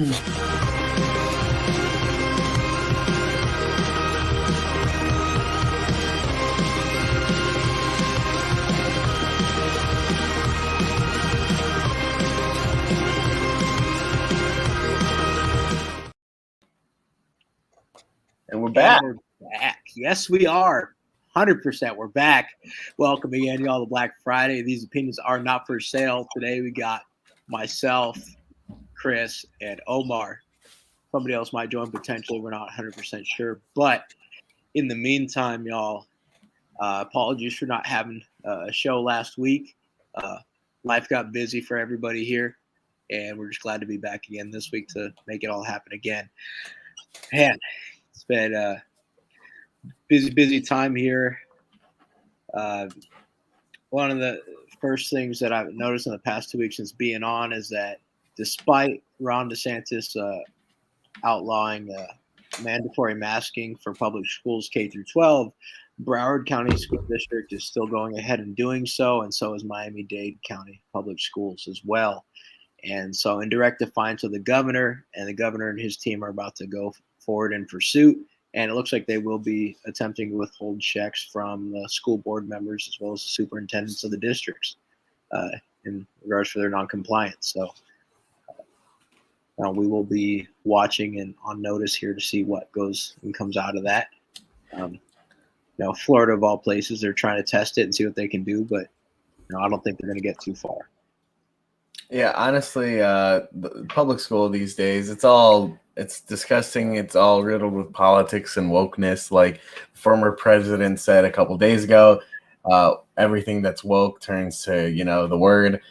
And we're back. Yes, we are. 100% we're back. Welcome again, y'all, to Black Friday. These opinions are not for sale. Today we got myself, Chris, and Omar. Somebody else might join potentially. We're not 100% sure. But in the meantime, y'all, apologies for not having a show last week. Life got busy for everybody here, and we're just glad to be back again this week to make it all happen again. Man, it's been a busy time here. One of the first things that I've noticed in the past 2 weeks since being on is that despite Ron DeSantis outlawing mandatory masking for public schools K through 12, Broward County School District is still going ahead and doing so, and so is Miami-Dade County Public Schools as well. And so in direct defiance of the governor, and the governor and his team are about to go forward in pursuit, and it looks like they will be attempting to withhold checks from the school board members as well as the superintendents of the districts in regards for their noncompliance. So we will be watching and on notice here to see what goes and comes out of that. Florida of all places, they're trying to test it and see what they can do, but I don't think they're going to get too far. Yeah, honestly, the public school these days, it's disgusting. It's all riddled with politics and wokeness. Like the former president said a couple days ago, everything that's woke turns to, the word.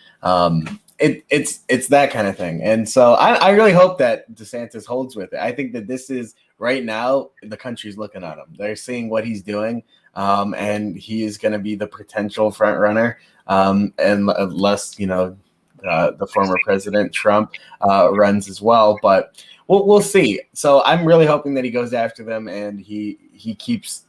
It's that kind of thing. And so I really hope that DeSantis holds with it. I think that this is right now, the country's looking at him. They're seeing what he's doing. And he is going to be the potential front runner. Unless, the former president Trump runs as well, but we'll see. So I'm really hoping that he goes after them and he keeps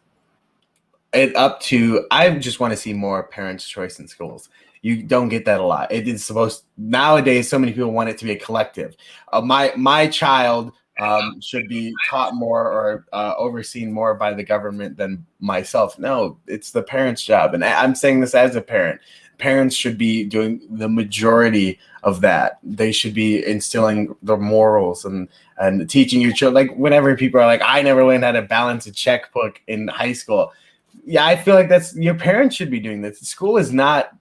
it up to. I just want to see more parents' choice in schools. You don't get that a lot. It is supposed nowadays. So many people want it to be a collective. My child should be taught more or overseen more by the government than myself. No, it's the parent's job, and I'm saying this as a parent. Parents should be doing the majority of that. They should be instilling the morals and teaching your children. Like whenever people are like, I never learned how to balance a checkbook in high school. Yeah, I feel like that's your parents should be doing this. School is not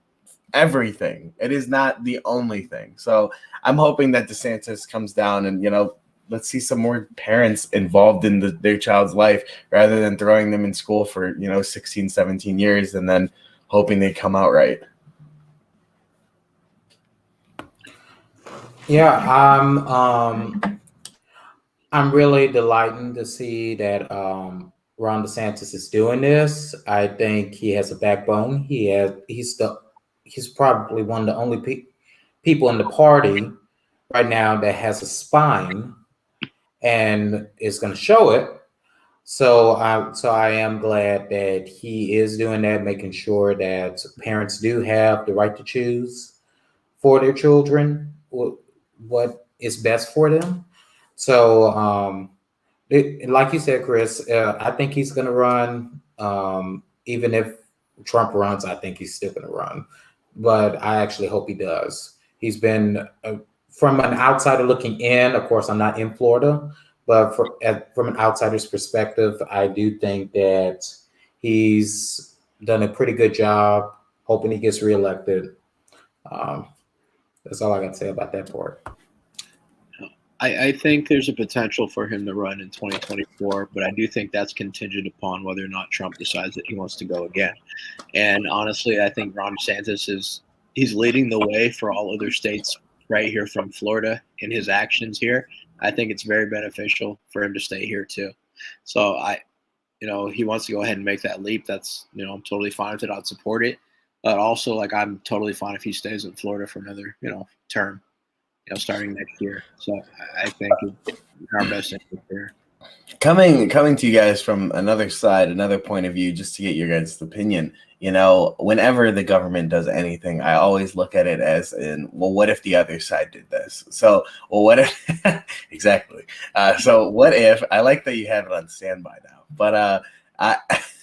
everything. It is not the only thing. So I'm hoping that DeSantis comes down and, let's see some more parents involved in their child's life rather than throwing them in school for, 16, 17 years and then hoping they come out right. Yeah, I'm really delighted to see that Ron DeSantis is doing this. I think he has a backbone. He's probably one of the only people in the party right now that has a spine and is going to show it. So I am glad that he is doing that, making sure that parents do have the right to choose for their children what is best for them. So, like you said, Chris, I think he's going to run. Even if Trump runs, I think he's still going to run. But I actually hope he does. He's been, from an outsider looking in, of course, I'm not in Florida, but from an outsider's perspective, I do think that he's done a pretty good job. Hoping he gets reelected. That's all I got to say about that part. I think there's a potential for him to run in 2024, but I do think that's contingent upon whether or not Trump decides that he wants to go again. And honestly, I think Ron DeSantis he's leading the way for all other states right here from Florida in his actions here. I think it's very beneficial for him to stay here too. So he wants to go ahead and make that leap. That's, I'm totally fine with it. I'd support it. But also, I'm totally fine if he stays in Florida for another, term, starting next year. So I think it's in our best interest here. Coming to you guys from another side, another point of view, just to get your guys' opinion. Whenever the government does anything, I always look at it as in, well, what if the other side did this? So, well, what if exactly? So, what if I like that you have it on standby now? But I,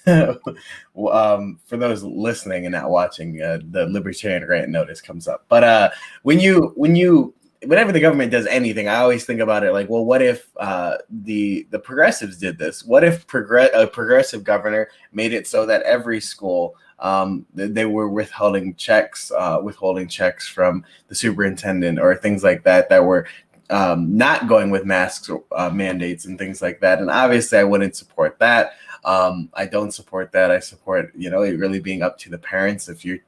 for those listening and not watching, the Libertarian Rant notice comes up. But whenever the government does anything, I always think about it like, well, what if the progressives did this? What if a progressive governor made it so that every school they were withholding checks from the superintendent or things like that were not going with masks mandates and things like that. And obviously, I wouldn't support that. I don't support that. I support it really being up to the parents. If your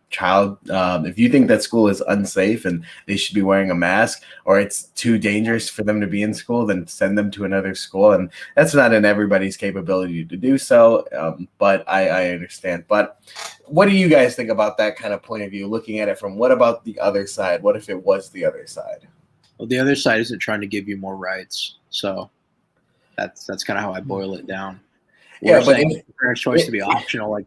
child, if you think that school is unsafe and they should be wearing a mask, or it's too dangerous for them to be in school, then send them to another school. And that's not in everybody's capability to do so, but I understand. But what do you guys think about that kind of point of view, looking at it from what about the other side? What if it was the other side? Well, the other side isn't trying to give you more rights, so that's kind of how I boil it down. We're saying parents' choice to be optional. Like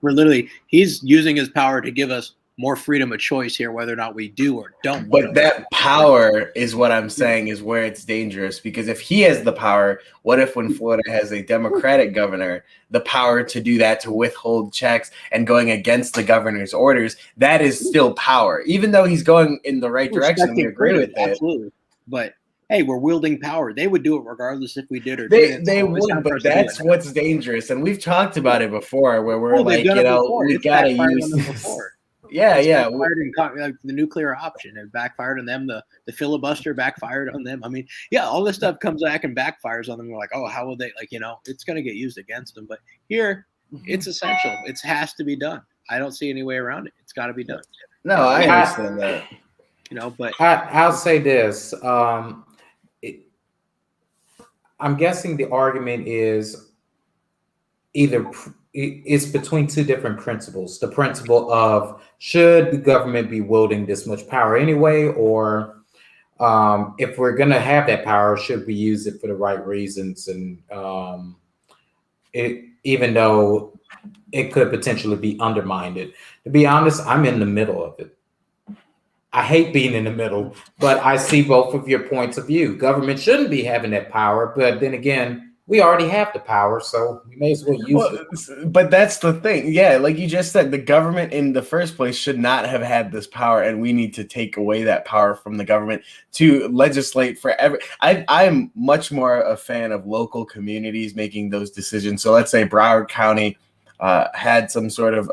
he's using his power to give us more freedom of choice here, whether or not we do or don't. But that power is what I'm saying is where it's dangerous, because if he has the power, what if when Florida has a Democratic governor, the power to do that, to withhold checks and going against the governor's orders, that is still power, even though he's going in the right direction. We agree with it. Absolutely. But hey, we're wielding power. They would do it regardless if we did or didn't. They would, but that's what's dangerous. And we've talked about it before, where we're like, we gotta use. Yeah. The nuclear option, it backfired on them. The filibuster backfired on them. I mean, yeah, all this stuff comes back and backfires on them. We're like, oh, how will they? It's going to get used against them. But here, it's essential. It has to be done. I don't see any way around it. It's got to be done. No, I understand that. But I'll say this. I'm guessing the argument is either it's between two different principles. The principle of should the government be wielding this much power anyway, or if we're going to have that power, should we use it for the right reasons? And even though it could potentially be undermined. To be honest, I'm in the middle of it. I hate being in the middle, but I see both of your points of view. Government shouldn't be having that power, but then again, we already have the power, so we may as well use it. But that's the thing. Yeah, like you just said, the government in the first place should not have had this power, and we need to take away that power from the government to legislate for I'm much more a fan of local communities making those decisions. So let's say Broward County had some sort of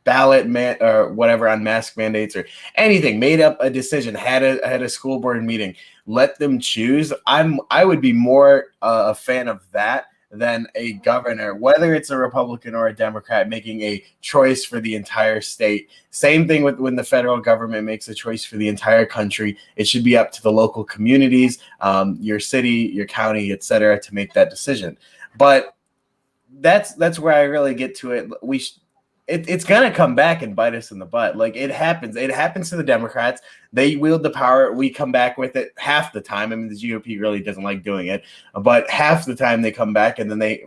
ballot or whatever on mask mandates or anything, made up a decision, had a school board meeting, let them choose. I would be more a fan of that than a governor, whether it's a Republican or a Democrat, making a choice for the entire state. Same thing with when the federal government makes a choice for the entire country. It should be up to the local communities, your city, your county, etc., to make that decision. But that's where I really get to it. It's gonna come back and bite us in the butt. Like it happens to the Democrats. They wield the power. We come back with it half the time. I mean, the GOP really doesn't like doing it, but half the time they come back and then they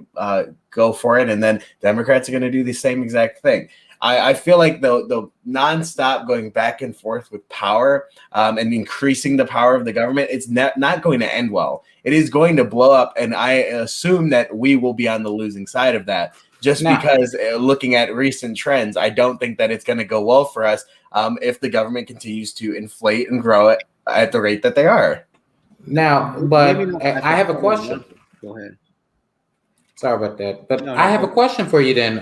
go for it. And then Democrats are going to do the same exact thing. I feel like the nonstop going back and forth with power and increasing the power of the government, it's not going to end well. It is going to blow up, and I assume that we will be on the losing side of that. Because looking at recent trends, I don't think that it's going to go well for us if the government continues to inflate and grow it at the rate that they are. Now, but I have a question. Go ahead. Sorry about that. But I have a question for you then,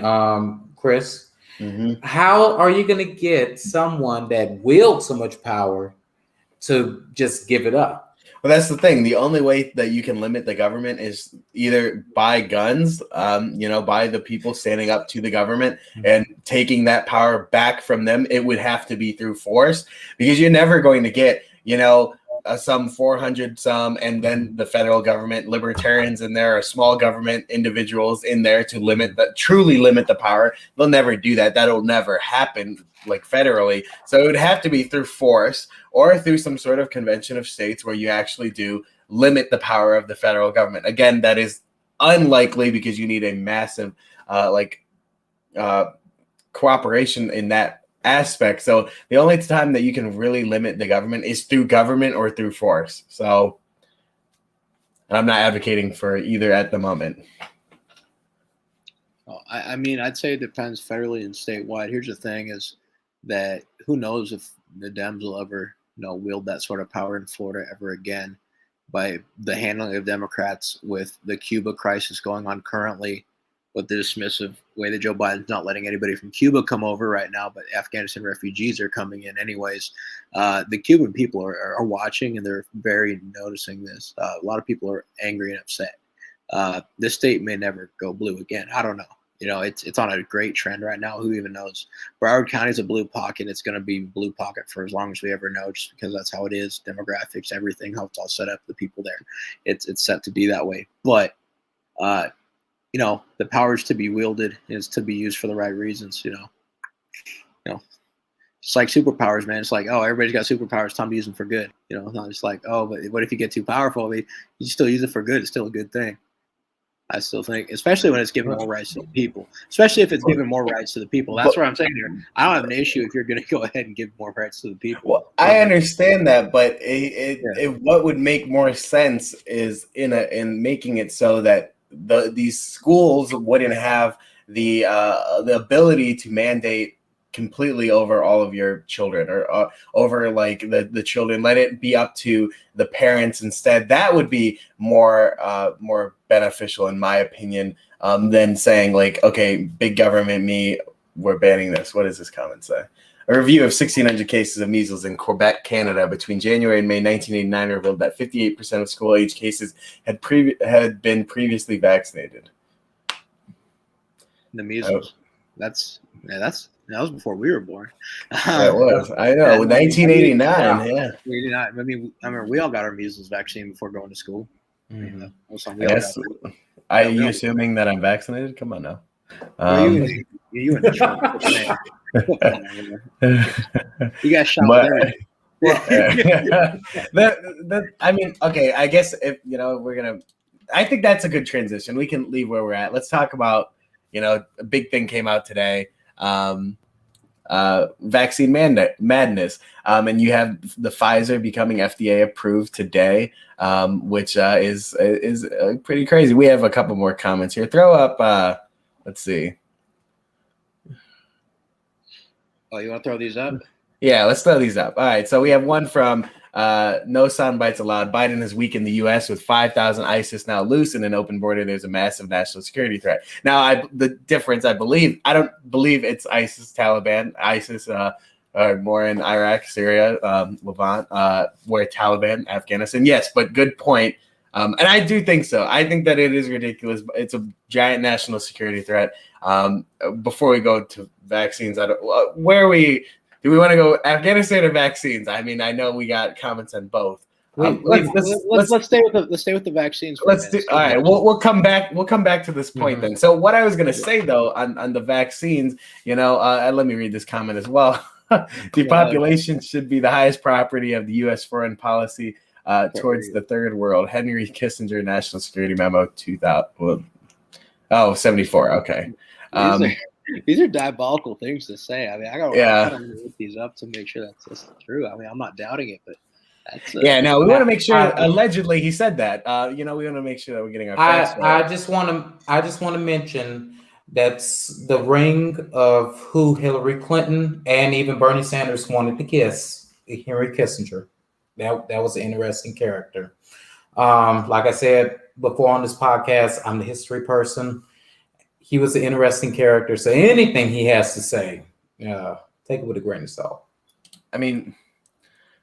Chris. Mm-hmm. How are you going to get someone that wields so much power to just give it up? Well, that's the thing. The only way that you can limit the government is either by guns, by the people standing up to the government and taking that power back from them. It would have to be through force, because you're never going to get, some 400 and then the federal government, libertarians in there, or small government individuals in there to truly limit the power. They'll never do that. That'll never happen like federally. So it would have to be through force or through some sort of convention of states where you actually do limit the power of the federal government. Again, that is unlikely because you need a massive cooperation in that aspect. So the only time that you can really limit the government is through government or through force. So I'm not advocating for either at the moment. I mean, I'd say it depends federally and statewide. Here's the thing: is that who knows if the Dems will ever, wield that sort of power in Florida ever again, by the handling of Democrats with the Cuba crisis going on currently, with the dismissive way that Joe Biden's not letting anybody from Cuba come over right now, but Afghanistan refugees are coming in anyways. The Cuban people are watching, and they're very noticing this. A lot of people are angry and upset. This state may never go blue again. I don't know. It's on a great trend right now. Who even knows? Broward County is a blue pocket. It's going to be blue pocket for as long as we ever know, just because that's how it is. Demographics, everything, how it's all set up, the people there. It's set to be that way. But the power is to be wielded, is to be used for the right reasons. It's like superpowers, man. It's like, oh, everybody's got superpowers. Time to use them for good. It's not just like, oh, but what if you get too powerful? You still use it for good. It's still a good thing. I still think, especially when it's giving more rights to the people, especially if it's giving more rights to the people. That's what I'm saying here. I don't have an issue if you're going to go ahead and give more rights to the people. Well, I understand that, but what would make more sense is in making it so that these schools wouldn't have the ability to mandate completely over all of your children, or over like the children. Let it be up to the parents instead. That would be more beneficial, in my opinion, than saying like, okay, big government, we're banning this. What does this comment say? A review of 1,600 cases of measles in Quebec, Canada, between January and May 1989 revealed that 58% of school-age cases had been previously vaccinated. The measles. That was before we were born. That was. I know. 1989. Yeah. 89. I remember we all got our measles vaccine before going to school. Mm-hmm. Are you assuming that I'm vaccinated? Come on now. You in Trump. You got shot there. I mean, okay, I guess if I think that's a good transition. We can leave where we're at. Let's talk about, a big thing came out today. Vaccine madness. And you have the Pfizer becoming FDA approved today, which is pretty crazy. We have a couple more comments here. Throw up, let's see. Oh, you want to throw these up? Yeah, let's throw these up. All right, so we have one from No Sound Bites Allowed. Biden has weakened the U.S. with 5,000 ISIS now loose in an open border. There's a massive national security threat. Now, the difference, I don't believe it's ISIS, Taliban. ISIS are more in Iraq, Syria, Levant, where Taliban, Afghanistan. Yes, but good point. And I do think so. I think that it is ridiculous. It's a giant national security threat. Before we go to vaccines, where are we? Do we want to go Afghanistan or vaccines? I mean, I know we got comments on both. Let's stay with the vaccines. All right. We'll come back. We'll come back to this point then. So what I was going to say though on the vaccines, let me read this comment as well. Depopulation should be the highest priority of the U.S. foreign policy towards the third world. Henry Kissinger, National Security Memo 2000. 74. Okay. These are diabolical things to say. I mean, I gotta look these up to make sure that's true. I mean, I'm not doubting it, but that's we want to make sure. Allegedly, he said that. We want to make sure that we're getting our facts right. I just want to mention that's the ring of who Hillary Clinton and even Bernie Sanders wanted to kiss. Henry Kissinger. That was an interesting character. Like I said before on this podcast, I'm the history person. He was an interesting character. So anything he has to say, take it with a grain of salt. I mean,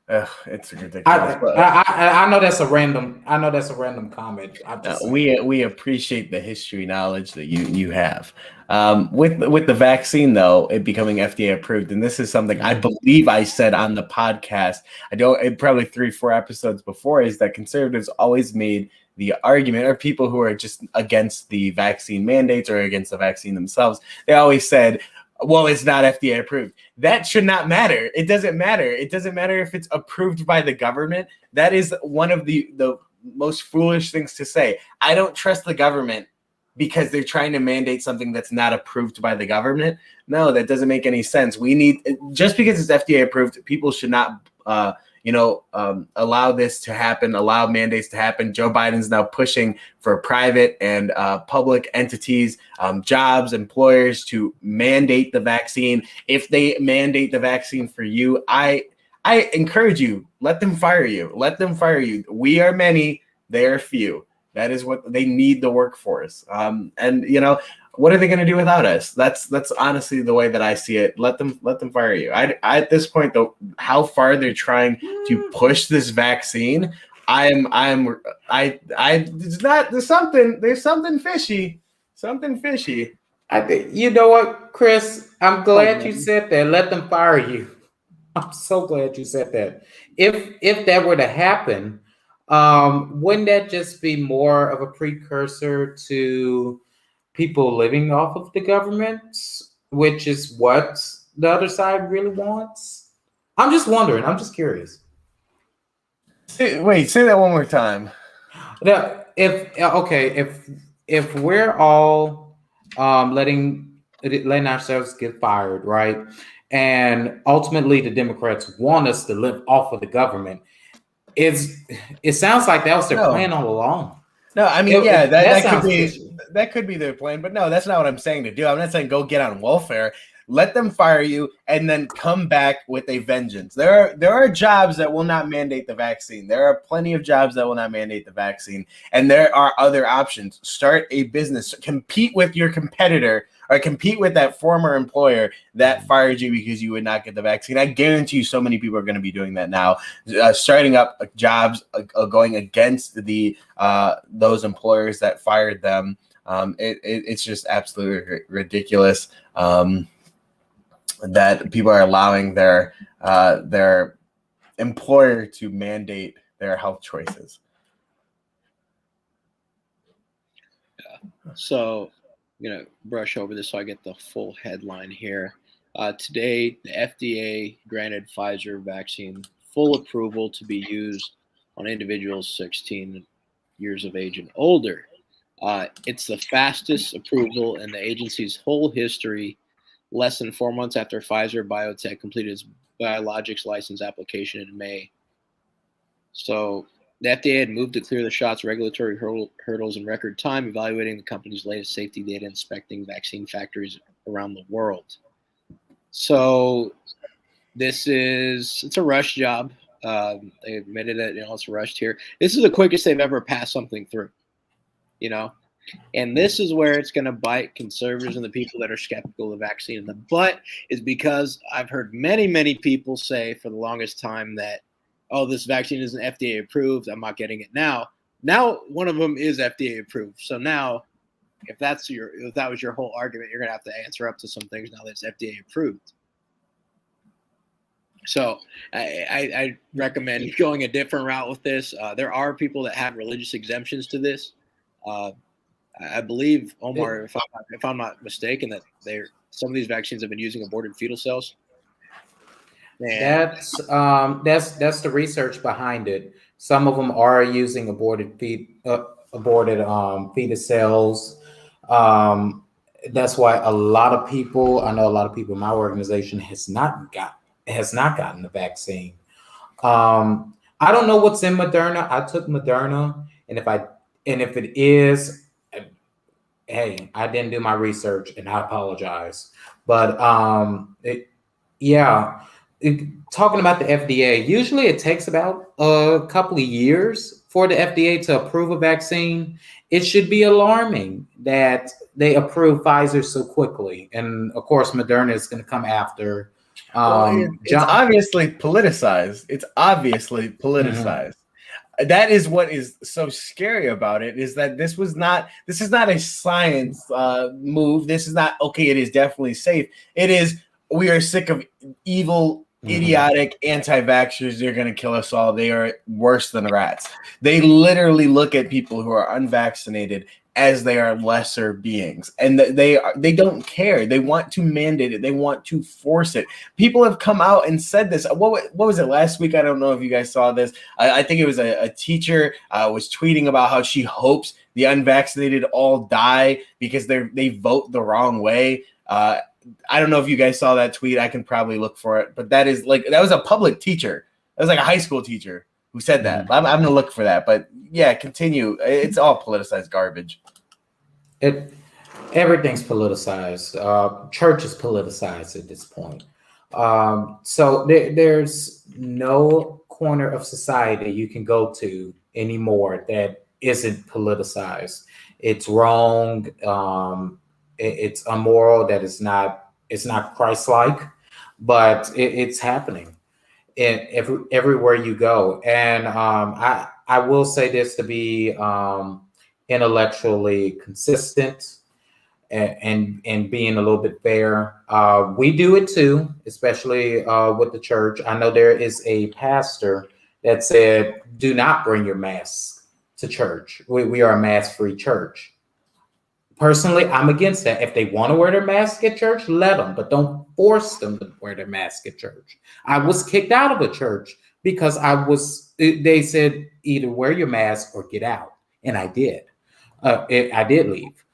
it's ridiculous. I know that's a random. Comment. We appreciate the history knowledge that you have. With the vaccine though, it becoming FDA approved, and this is something I believe I said on the podcast. Probably 3-4 episodes before, is that conservatives always made the argument, or people who are just against the vaccine mandates or against the vaccine themselves, they always said, well, it's not FDA approved. That should not matter. It doesn't matter. It doesn't matter if it's approved by the government. That is one of the most foolish things to say. I don't trust the government because they're trying to mandate something that's not approved by the government. No, that doesn't make any sense. We need, just because it's FDA approved, people should not, allow this to happen, allow mandates to happen. Joe Biden's now pushing for private and public entities, jobs, employers to mandate the vaccine. If they mandate the vaccine for you, I encourage you, let them fire you. Let them fire you. We are many, they are few. That is what they need, the workforce. And what are they going to do without us? That's honestly the way that I see it. Let them fire you. I at this point, though, how far they're trying to push this vaccine, there's something fishy. Something fishy. I think, you know what, Chris? I'm glad you said that. Let them fire you. I'm so glad you said that. If that were to happen, wouldn't that just be more of a precursor to people living off of the government, which is what the other side really wants? I'm just wondering. I'm just curious. Wait, say that one more time. Now, if we're all letting ourselves get fired, right? And ultimately the Democrats want us to live off of the government, it sounds like that was their plan all along. No, I mean, that could be their plan, but no, that's not what I'm saying to do. I'm not saying go get on welfare. Let them fire you and then come back with a vengeance. There are jobs that will not mandate the vaccine. There are plenty of jobs that will not mandate the vaccine, and there are other options. Start a business, compete with your competitor, or compete with that former employer that fired you because you would not get the vaccine. I guarantee you so many people are going to be doing that now, starting up jobs, going against those employers that fired them. It's just absolutely ridiculous that people are allowing their employer to mandate their health choices. Yeah. So I'm going to brush over this so I get the full headline here. Today, the FDA granted Pfizer vaccine full approval to be used on individuals 16 years of age and older. It's the fastest approval in the agency's whole history, less than 4 months after Pfizer Biotech completed its biologics license application in May. So the FDA had moved to clear the shot's regulatory hurdles in record time, evaluating the company's latest safety data, inspecting vaccine factories around the world. So it's a rush job. They admitted it, it's rushed here. This is the quickest they've ever passed something through, and this is where it's going to bite conservatives and the people that are skeptical of the vaccine in the butt, is because I've heard many, many people say for the longest time that, oh, this vaccine isn't FDA approved, I'm not getting it now. Now one of them is FDA approved. So now if that was your whole argument, you're going to have to answer up to some things now that it's FDA approved. So I recommend going a different route with this. There are people that have religious exemptions to this. I believe, Omar, if I'm not mistaken, that some of these vaccines have been using aborted fetal cells. And that's the research behind it. Some of them are using aborted fetus cells. That's why I know a lot of people in my organization has not gotten the vaccine. I don't know what's in Moderna. I took Moderna, and if it is, hey, I didn't do my research and I apologize. But talking about the FDA, usually it takes about a couple of years for the FDA to approve a vaccine. It should be alarming that they approve Pfizer so quickly. And of course, Moderna is going to come after. It's obviously politicized. That is what is so scary about it, is that this is not a science move. This is not, okay, it is definitely safe. It is, we are sick of evil, idiotic anti-vaxxers. They're going to kill us all. They are worse than rats. They literally look at people who are unvaccinated as they are lesser beings, and they don't care. They want to mandate it. They want to force it. People have come out and said this. What was it last week? I don't know if you guys saw this. I think it was a teacher was tweeting about how she hopes the unvaccinated all die because they vote the wrong way. I don't know if you guys saw that tweet. I can probably look for it, but that was a public teacher. That was like a high school teacher who said that. I'm going to look for that. But yeah, continue. It's all politicized garbage. Everything's politicized. Church is politicized at this point. So there's no corner of society you can go to anymore that isn't politicized. It's wrong. It's immoral. That it's not Christ-like, but it's happening everywhere you go. And I will say this to be intellectually consistent and being a little bit fair. We do it too, especially with the church. I know there is a pastor that said, "Do not bring your mask to church. We are a mask-free church." Personally, I'm against that. If they want to wear their mask at church, let them, but don't force them to wear their mask at church. I was kicked out of a church because they said either wear your mask or get out. And I did. I did leave.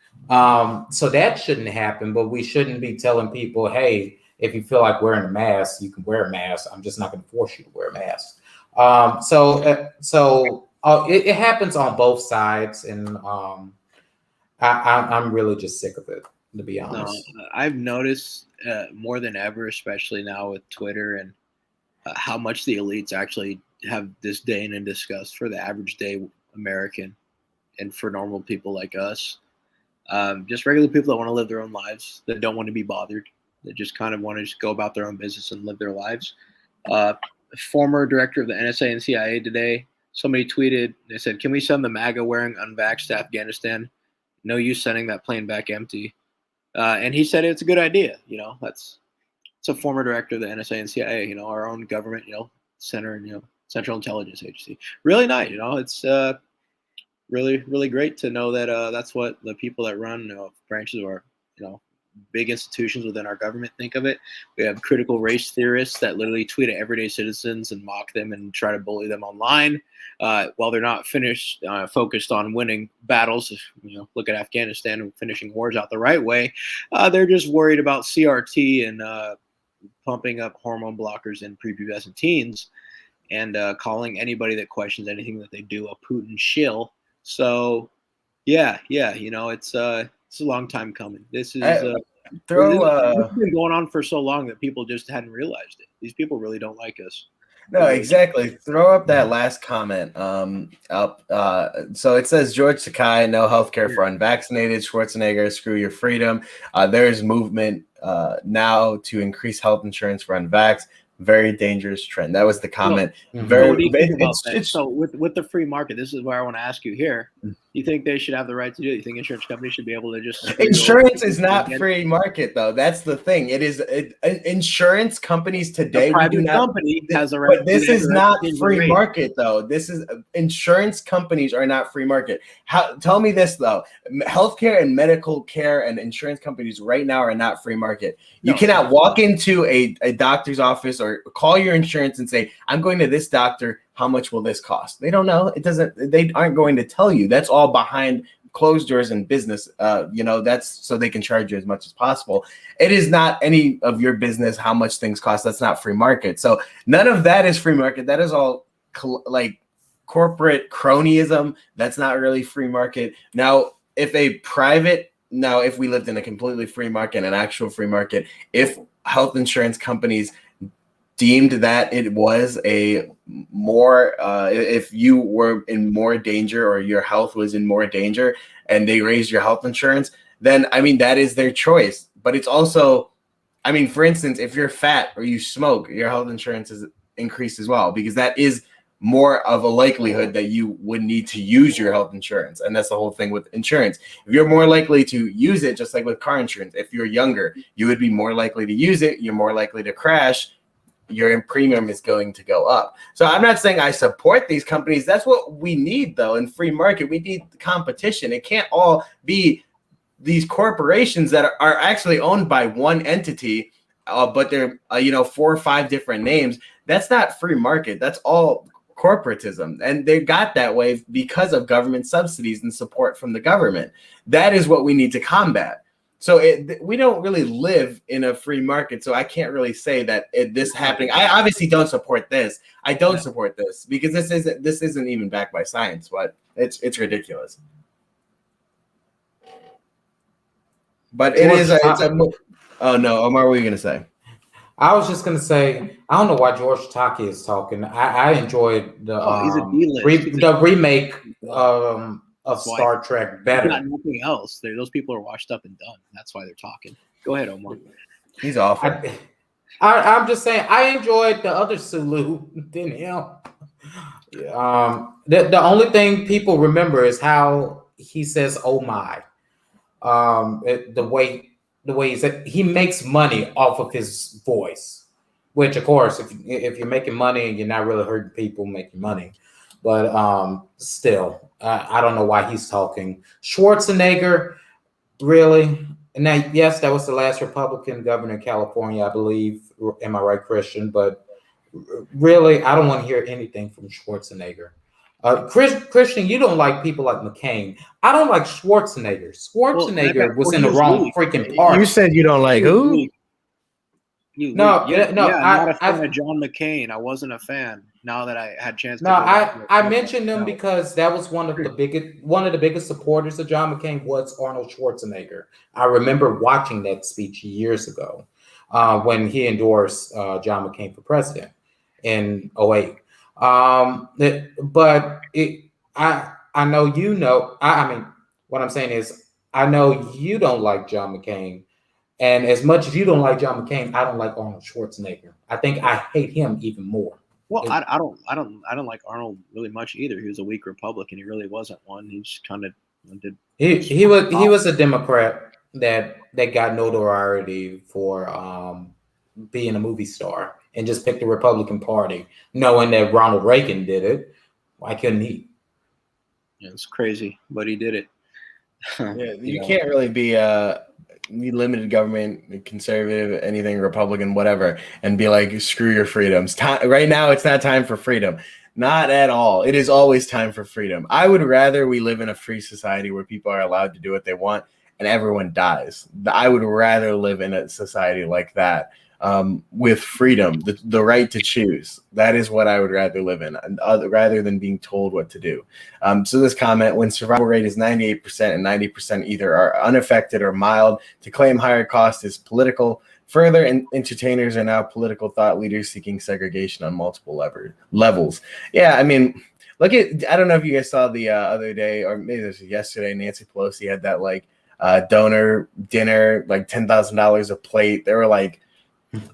So that shouldn't happen, but we shouldn't be telling people, hey, if you feel like wearing a mask, you can wear a mask. I'm just not going to force you to wear a mask. It happens on both sides. And I'm really just sick of it, to be honest. No, I've noticed more than ever, especially now with Twitter, and how much the elites actually have disdain and disgust for the average day American and for normal people like us. Just regular people that want to live their own lives, that don't want to be bothered, that just kind of want to just go about their own business and live their lives. Former director of the NSA and CIA today, somebody tweeted, they said, "Can we send the MAGA wearing unvaxxed to Afghanistan? No use sending that plane back empty." And he said it's a good idea. It's a former director of the NSA and CIA, our own government, center and, Central Intelligence Agency. Really nice. It's really, really great to know that that's what the people that run branches or, big institutions within our government think of it. We have critical race theorists that literally tweet at everyday citizens and mock them and try to bully them online while they're not focused on winning battles. Look at Afghanistan and finishing wars out the right way. They're just worried about CRT and pumping up hormone blockers in prepubescent teens and calling anybody that questions anything that they do a Putin shill. So, yeah, it's a long time coming. This is this has been going on for so long that people just hadn't realized it. These people really don't like us. No, exactly. Throw up that last comment up. So it says George Takei, no healthcare for unvaccinated. Schwarzenegger, screw your freedom. There is movement now to increase health insurance for unvaxxed. Very dangerous trend. That was the comment. So with the free market, this is where I want to ask you here. You think they should have the right to do it? You think insurance companies should be able to just insurance is not free market though. That's the thing. It is insurance companies today. A private company has a right. But this is not free market though. This is insurance companies are not free market. Tell me this though. Healthcare and medical care and insurance companies right now are not free market. You cannot walk into a doctor's office or call your insurance and say, "I'm going to this doctor. How much will this cost?" They don't know. It doesn't. They aren't going to tell you. That's all behind closed doors in business. That's so they can charge you as much as possible. It is not any of your business how much things cost. That's not free market. So none of that is free market. That is all like corporate cronyism. That's not really free market. Now, if we lived in a completely free market, an actual free market, if health insurance companies deemed that it was a more if you were in more danger or your health was in more danger and they raised your health insurance, then that is their choice. But it's also, for instance, if you're fat or you smoke, your health insurance is increased as well, because that is more of a likelihood that you would need to use your health insurance. And that's the whole thing with insurance. If you're more likely to use it, just like with car insurance, if you're younger, you would be more likely to use it. You're more likely to crash. your premium is going to go up. So I'm not saying I support these companies. That's what we need, though, in free market. We need competition. It can't all be these corporations that are actually owned by one entity, but they're 4 or 5 different names. That's not free market. That's all corporatism, and they got that way because of government subsidies and support from the government. That is what we need to combat. So we don't really live in a free market, so I can't really say that this happening. I obviously don't support this. I don't support this because this isn't even backed by science. But it's ridiculous. But it is. Oh no, Omar, what were you gonna say? I was just gonna say, I don't know why George Takei is talking. I enjoyed the remake of Star Trek better. Not nothing else. Those people are washed up and done. That's why they're talking. Go ahead, Omar. He's awful. I'm just saying, I enjoyed the other Sulu than him. The only thing people remember is how he says "oh my," the way he said he makes money off of his voice, which of course, if you're making money and you're not really hurting people, making money, but still, I don't know why he's talking. Schwarzenegger, really? And now, yes, that was the last Republican governor in California, I believe. Am I right, Christian? But really, I don't want to hear anything from Schwarzenegger. Christian, you don't like people like McCain. I don't like Schwarzenegger. Schwarzenegger was in the wrong freaking party. You said you don't like who? I'm not a fan of John McCain. I wasn't a fan. Now that I had a chance to I mentioned him because that was one of the biggest supporters of John McCain was Arnold Schwarzenegger. I remember watching that speech years ago when he endorsed John McCain for president in 2008. But I know I mean what I'm saying is I know you don't like John McCain. And as much as you don't like John McCain, I don't like Arnold Schwarzenegger. I think I hate him even more. Well, I don't like Arnold really much either. He was a weak Republican. He really wasn't one. He just kind of did. He was a Democrat that got notoriety for being a movie star and just picked the Republican Party, knowing that Ronald Reagan did it. Why couldn't he? Yeah, it's crazy, but he did it. Yeah, you can't really be limited government, conservative, anything, Republican, whatever, and be like, screw your freedoms. Right now, it's not time for freedom. Not at all. It is always time for freedom. I would rather we live in a free society where people are allowed to do what they want and everyone dies. I would rather live in a society like that. With freedom, the right to choose. That is what I would rather live in, rather than being told what to do. So this comment, when survival rate is 98% and 90% either are unaffected or mild, to claim higher cost is political. Further, entertainers are now political thought leaders seeking segregation on multiple levels. Yeah, I mean, look at, I don't know if you guys saw the other day, or maybe it was yesterday, Nancy Pelosi had that like donor dinner, like $10,000 a plate. They were like,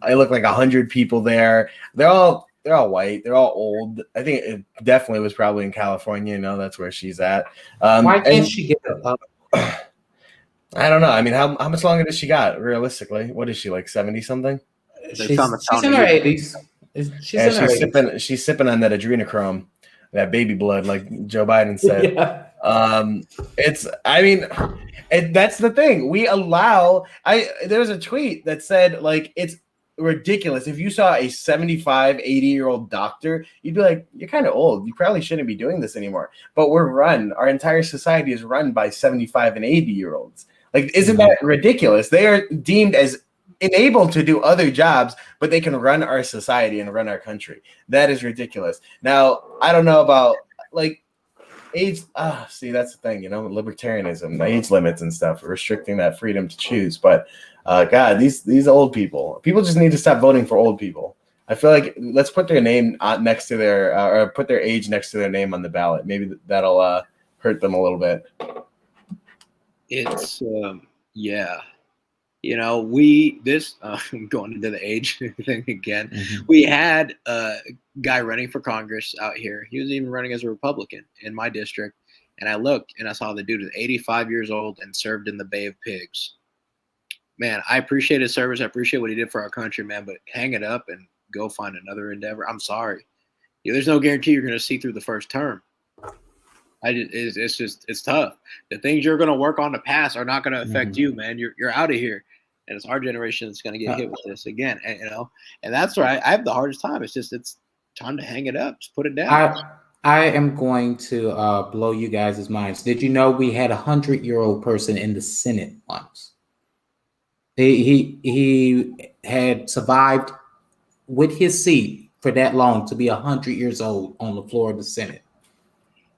I look like 100 people there. They're all white. They're all old. I think it definitely was probably in California. You know, that's where she's at. Why can't she get up? I don't know. I mean, how much longer does she got realistically? What is she, like 70 something? She's in her 80s. She's sipping on that adrenochrome, that baby blood, like Joe Biden said. Yeah. That's the thing. We allow. There was a tweet that said like it's ridiculous. If you saw a 75, 80-year-old doctor, you'd be like, you're kind of old. You probably shouldn't be doing this anymore. But our entire society is run by 75 and 80-year-olds. Like, isn't that ridiculous? They are deemed as enabled to do other jobs, but they can run our society and run our country. That is ridiculous. Now, I don't know about like age. See, that's the thing, libertarianism, the age limits and stuff, restricting that freedom to choose. But God, these old people just need to stop voting for old people. I feel like let's put their name next to their or put their age next to their name on the ballot. Maybe that'll hurt them a little bit. It's yeah. I'm going into the age thing again. Mm-hmm. We had a guy running for Congress out here. He was even running as a Republican in my district. And I looked and I saw the dude was 85 years old and served in the Bay of Pigs. Man, I appreciate his service. I appreciate what he did for our country, man. But hang it up and go find another endeavor. I'm sorry. There's no guarantee you're going to see through the first term. It's tough. The things you're going to work on to pass are not going to affect you, man. You're out of here. And it's our generation that's going to get hit with this again. And, and that's where I have the hardest time. It's time to hang it up. Just put it down. I am going to blow you guys' minds. Did you know we had 100-year-old person in the Senate once? He had survived with his seat for that long to be 100 years old on the floor of the Senate.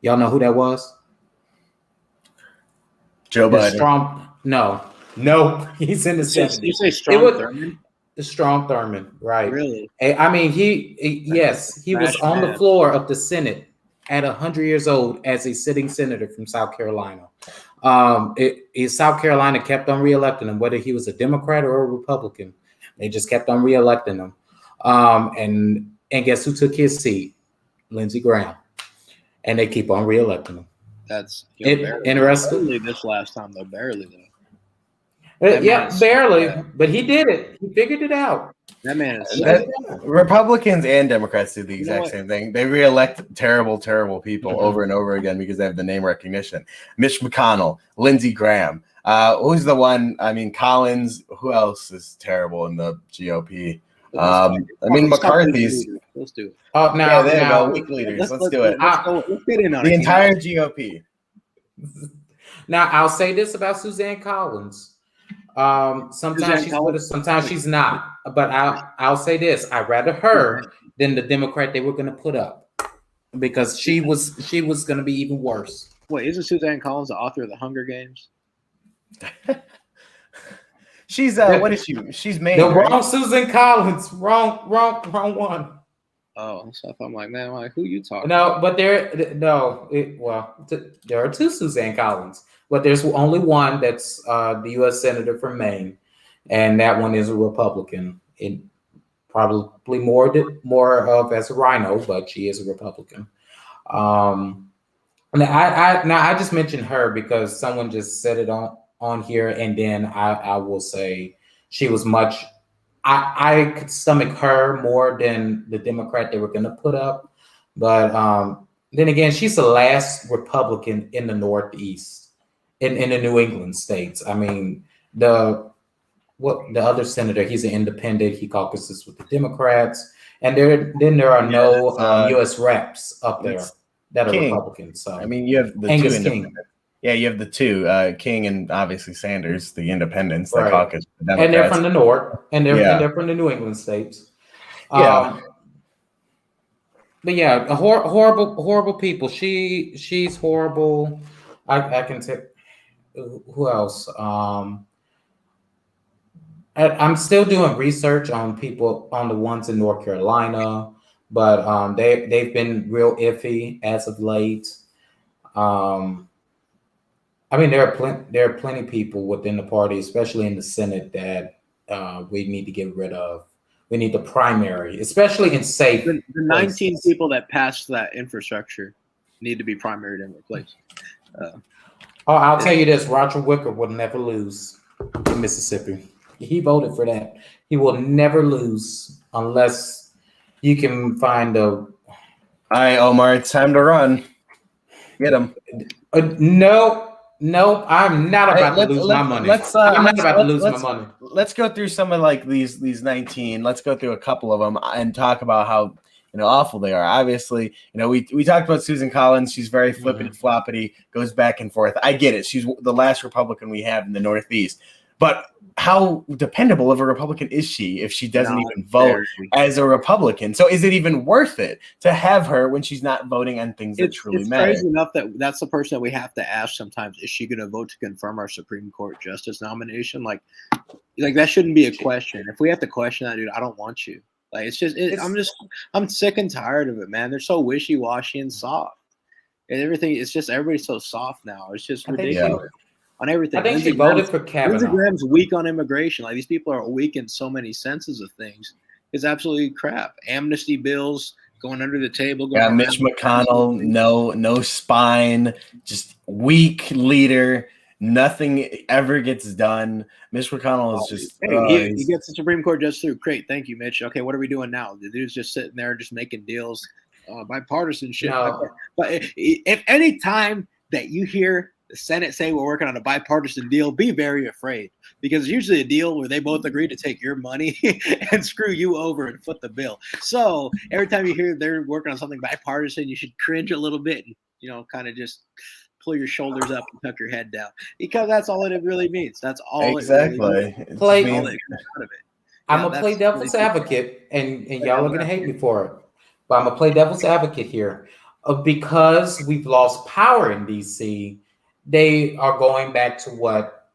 Y'all know who that was? Joe Biden. No, he's in the 70s. You say Strom Thurmond? The Strom Thurmond, right? Really? I mean, he was on the floor of the Senate at 100 years old as a sitting senator from South Carolina. South Carolina kept on reelecting him, whether he was a Democrat or a Republican. They just kept on reelecting him. And guess who took his seat? Lindsey Graham. And they keep on reelecting him. That's interesting. Barely this last time, though. Barely, though. Barely, but he did it. He figured it out. That man is Republicans and Democrats do the exact same thing. They reelect terrible people over and over again because they have the name recognition. Mitch McConnell, Lindsey Graham. Who's the one? I mean, Collins. Who else is terrible in the GOP? McCarthy's. Let's do it. Oh, now, weak leaders. Let's do it. Let's get in on the entire GOP. Now, I'll say this about Suzanne Collins. Sometimes she's with us, sometimes she's not. But I'll say this: I'd rather her than the Democrat they were going to put up, because she was going to be even worse. Wait, isn't Suzanne Collins the author of the Hunger Games? She's what is she? She's Maine. The wrong Susan Collins. Wrong one. Oh, so I'm like, man, who you talking? No, but there are two Suzanne Collins, but there's only one that's the U.S. Senator from Maine, and that one is a Republican. It probably more of as a rhino, but she is a Republican. Now I just mentioned her because someone just said it on here, and then I will say she was much. I could stomach her more than the Democrat they were going to put up, but then again, she's the last Republican in the Northeast, in the New England states. I mean, the other senator, he's an independent. He caucuses with the Democrats, and there are no U.S. reps up there that are Republicans. So I mean, you have the Angus two King. Yeah, you have the two, King and obviously Sanders, the independents, that Right. caucus. The And they're from the North, and they're from the New England states. Yeah. But yeah, horrible people. She's horrible. I can say, who else? I'm still doing research on people, on the ones in North Carolina, but they've been real iffy as of late. I mean, there are plenty of people within the party, especially in the Senate, that we need to get rid of. We need the primary, especially in safe. The 19 people that passed that infrastructure need to be primaried and replaced. I'll tell you this: Roger Wicker will never lose in Mississippi. He voted for that. He will never lose unless you can find a. All right, Omar, it's time to run. Get him. No, I'm not about to lose my money. I'm not about to lose my money. Let's go through some of like these 19. Let's go through a couple of them and talk about how awful they are. Obviously, we talked about Susan Collins. She's very flippity floppity, goes back and forth. I get it. She's the last Republican we have in the Northeast. But how dependable of a Republican is she if she doesn't even vote as a Republican? So is it even worth it to have her when she's not voting on things that truly matter? It's crazy enough that's the person that we have to ask sometimes. Is she going to vote to confirm our Supreme Court justice nomination? Like that shouldn't be a question. If we have to question that, dude, I don't want you. Like I'm sick and tired of it, man. They're so wishy-washy and soft, and everything. It's just everybody's so soft now. It's just ridiculous. On everything. I think she voted for Kavanaugh. Lindsey Graham's weak on immigration. Like, these people are weak in so many senses of things. It's absolutely crap. Amnesty bills going under the table. Mitch McConnell, no spine, just weak leader. Nothing ever gets done. Mitch McConnell is just he gets the Supreme Court just through. Great, thank you, Mitch. Okay, what are we doing now? The dude's just sitting there, just making deals, bipartisanship. No. But if any time that you hear the Senate say we're working on a bipartisan deal, be very afraid, because it's usually a deal where they both agree to take your money and screw you over and foot the bill. So every time you hear they're working on something bipartisan, you should cringe a little bit and kind of just pull your shoulders up and tuck your head down, because that's all it really means. That's all exactly. It really means. Play. All that comes out of it. I'm gonna play devil's advocate, and y'all are gonna hate me for it, but I'm gonna play devil's advocate here. Because we've lost power in DC, they are going back to what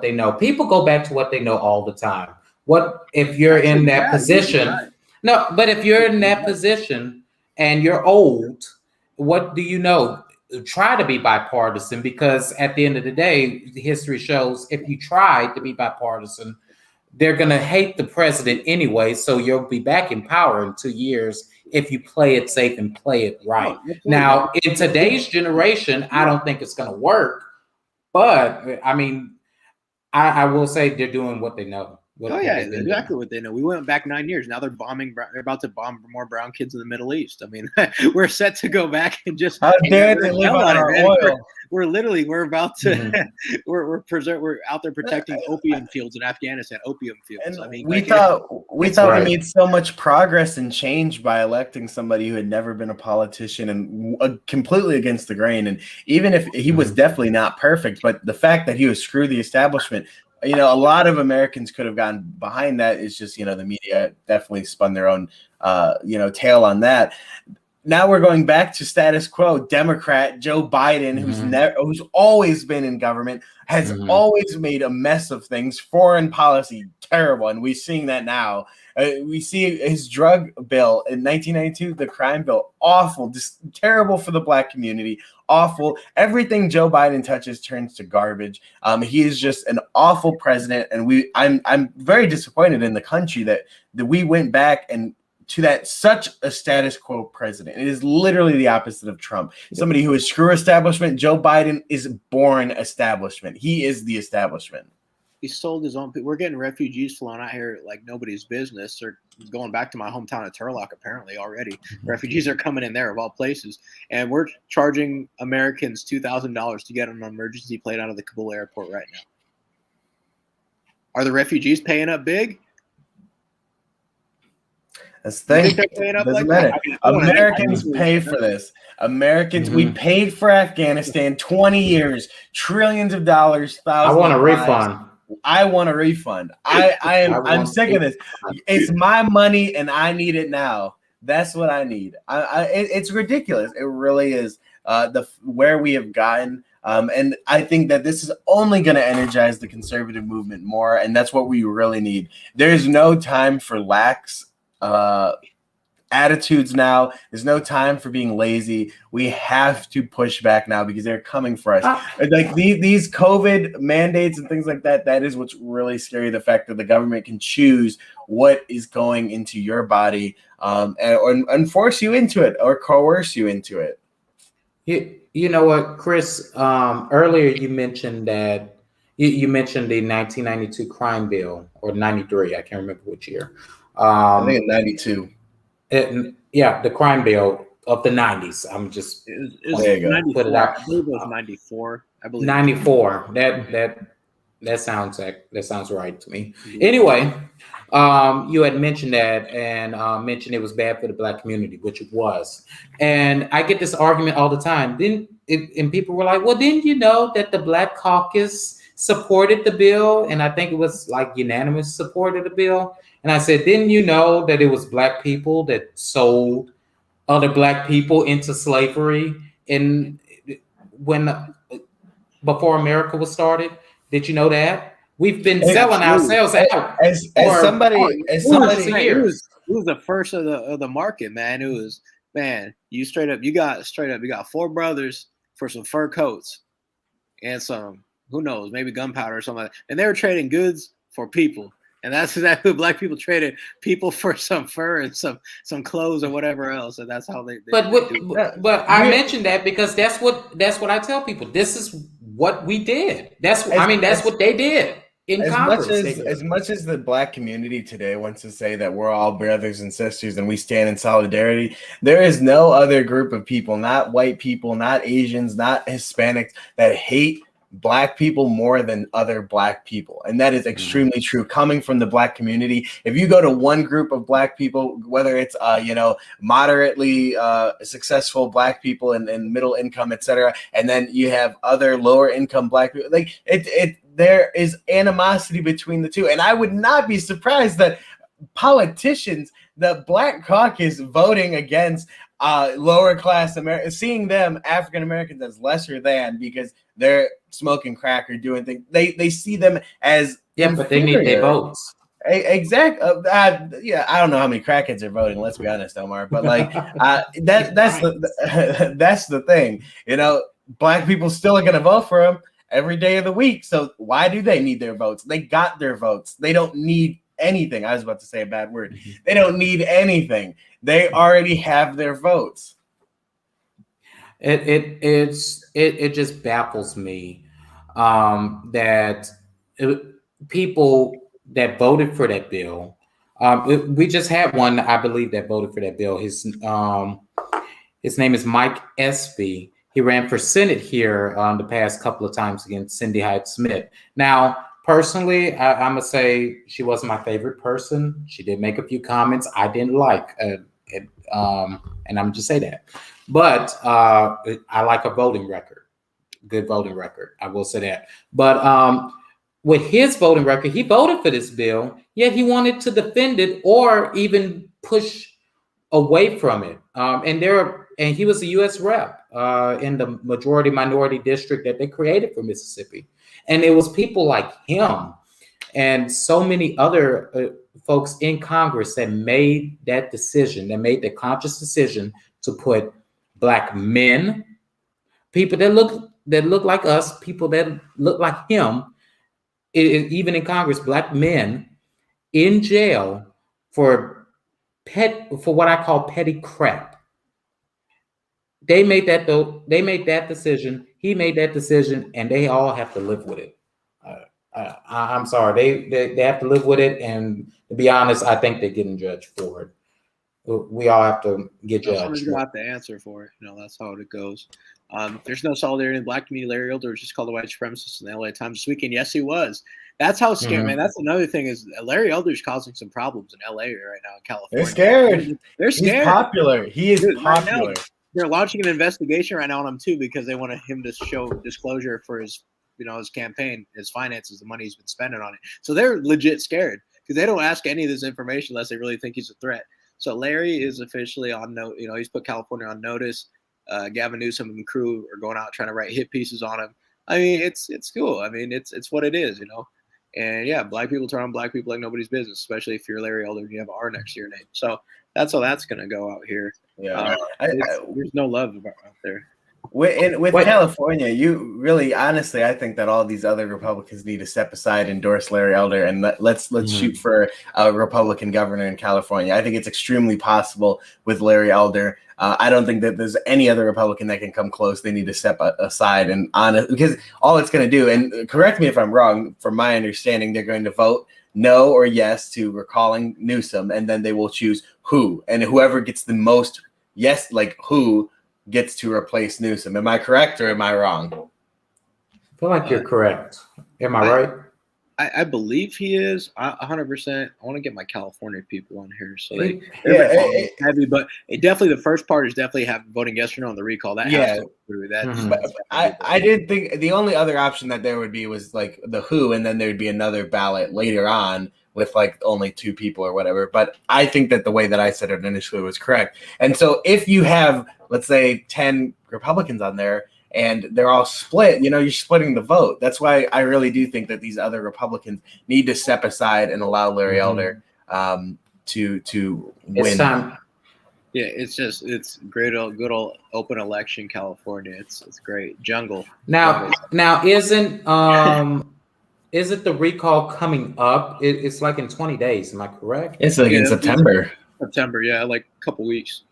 they know. People go back to what they know all the time. What if you're in that position? Right. No, but if you're in that position and you're old, what do you know? Try to be bipartisan, because at the end of the day, history shows if you try to be bipartisan, they're going to hate the president anyway. So you'll be back in power in 2 years if you play it safe and play it right. Now, in today's generation, I don't think it's going to work. But I mean, I will say they're doing what they know. Exactly what they know. We went back 9 years. Now they're bombing. They're about to bomb more brown kids in the Middle East. I mean, we're set to go back and just. How dare they live on our oil? We're about to. We're out there protecting opium fields in Afghanistan. Opium fields. And I mean, we thought we made so much progress and change by electing somebody who had never been a politician and completely against the grain. And even if he was definitely not perfect, but the fact that he was screw the establishment. A lot of Americans could have gotten behind that. It's just, the media definitely spun their own, tail on that. Now we're going back to status quo. Democrat Joe Biden, who's always been in government, has always made a mess of things. Foreign policy, terrible. And we're seeing that now. We see his drug bill in 1992, the crime bill, awful, just terrible for the black community, awful. Everything Joe Biden touches turns to garbage. He is just an awful president, and I'm very disappointed in the country that we went back and to that such a status quo president. It is literally the opposite of Trump. Somebody who is screw establishment. Joe Biden is born establishment. He is the establishment. He sold his own people. We're getting refugees flown out here like nobody's business. They're going back to my hometown of Turlock apparently already. Refugees are coming in there of all places. And we're charging Americans $2,000 to get on an emergency plane out of the Kabul airport right now. Are the refugees paying up big? That's the thing. Doesn't matter. Americans pay for this. Americans, we paid for Afghanistan 20 years, trillions of dollars, thousands. I want a refund. I want a refund. I'm sick of this. It's my money and I need it now. That's what I need. It's ridiculous. It really is. Where we have gotten. And I think that this is only going to energize the conservative movement more. And that's what we really need. There's no time for lax attitudes now. There's no time for being lazy. We have to push back now because they're coming for us. Like these COVID mandates and things like that, that is what's really scary. The fact that the government can choose what is going into your body and force you into it or coerce you into it. You know what, Chris, earlier you mentioned that you mentioned the 1992 crime bill, or 93, I can't remember which year. I think 92. The crime bill of the 90s. I'm just there you go. Put it out. I believe it was 94. I believe 94. That sounds right to me. Anyway, you had mentioned that and mentioned it was bad for the black community, which it was. And I get this argument all the time. And people were like, well, didn't you know that the Black Caucus supported the bill? And I think it was like unanimous support of the bill. And I said, didn't you know that it was black people that sold other black people into slavery before America was started? Did you know that? We've been selling ourselves out. As somebody here. It was the first of the market, man. It was, man, you got 4 brothers for some fur coats and some, who knows, maybe gunpowder or something like that. And they were trading goods for people. And that's exactly what black people traded, people for some fur and some clothes or whatever else. And that's how they But I mentioned that because that's what I tell people. This is what we did. That's what they did in Congress. As much as the Black community today wants to say that we're all brothers and sisters and we stand in solidarity, there is no other group of people, not white people, not Asians, not Hispanics, that hate Black people more than other Black people. And that is extremely true coming from the Black community. If you go to one group of Black people, whether it's moderately successful Black people and middle income, etc., and then you have other lower income Black people, like there is animosity between the two. And I would not be surprised that politicians, the Black caucus, voting against lower class Americans, seeing them African Americans as lesser than because they're smoking crack or doing things. They see them as inferior. But they need their votes. Exactly. I don't know how many crackheads are voting. Let's be honest, Omar. But like that's the thing. Black people still are going to vote for them every day of the week. So why do they need their votes? They got their votes. They don't need anything. I was about to say a bad word. They don't need anything. They already have their votes. It just baffles me that people that voted for that bill. We just had one, I believe, that voted for that bill. His name is Mike Espy. He ran for Senate here the past couple of times against Cindy Hyde-Smith. Now, personally, I'm going to say she wasn't my favorite person. She did make a few comments I didn't like, and I'm just say that. But I like a voting record, good voting record. I will say that. But with his voting record, he voted for this bill, yet he wanted to defend it or even push away from it. And he was a U.S. rep in the majority minority district that they created for Mississippi. And it was people like him and so many other folks in Congress that made that decision, that made the conscious decision to put Black men, people that look like us, people that look like him, even in Congress, Black men in jail for what I call petty crap. They made that decision. He made that decision, and they all have to live with it. I'm sorry, they have to live with it. And to be honest, I think they're getting judged for it. We all have to get judged. Someone's gonna have to answer for it. That's how it goes. There's no solidarity in the Black community. Larry Elder was just called a white supremacist in the LA Times this weekend. Yes, he was. That's how scared, man. That's another thing is Larry Elder's causing some problems in LA right now in California. They're scared. They're scared. He's popular. He is popular. Right now, they're launching an investigation right now on him too because they want him to show disclosure for his campaign, his finances, the money he's been spending on it. So they're legit scared because they don't ask any of this information unless they really think he's a threat. So Larry is officially on note. He's put California on notice. Gavin Newsom and crew are going out trying to write hit pieces on him. I mean, it's cool. I mean, it's what it is, And yeah, Black people turn on Black people like nobody's business, especially if you're Larry Elder and you have an R next to your name. So that's how that's going to go out here. Yeah, there's no love out there. With California, you really, honestly, I think that all these other Republicans need to step aside, endorse Larry Elder, and let's shoot for a Republican governor in California. I think it's extremely possible with Larry Elder. I don't think that there's any other Republican that can come close. They need to step aside and honest, because all it's going to do, and correct me if I'm wrong, from my understanding, they're going to vote no or yes to recalling Newsom, and then they will choose who, and whoever gets the most yes, like who gets to replace Newsom. Am I correct or am I wrong? I feel like you're correct. Am I right? I believe he is 100%. I want to get my California people on here, so they're heavy. But definitely the first part is definitely voting yes or no on the recall. That has to go through that. But I did think the only other option that there would be was like the who, and then there would be another ballot later on with like only 2 people or whatever. But I think that the way that I said it initially was correct. And so if you have, let's say, 10 Republicans on there and they're all split, you're splitting the vote. That's why I really do think that these other Republicans need to step aside and allow Larry Elder to win. It's time. Yeah, it's great, good old open election, California. It's great. Jungle. Now isn't the recall coming up? It's like in 20 days. Am I correct? It's like in September. September, yeah, like a couple weeks.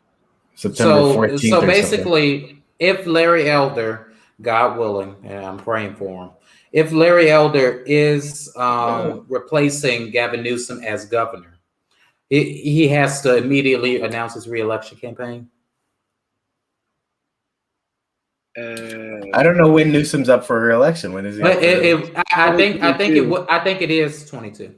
September 14th. So basically, if Larry Elder God willing, and I'm praying for him. If Larry Elder is replacing Gavin Newsom as governor, he has to immediately announce his reelection campaign. I don't know when Newsom's up for re-election. When is he? I think it is 22.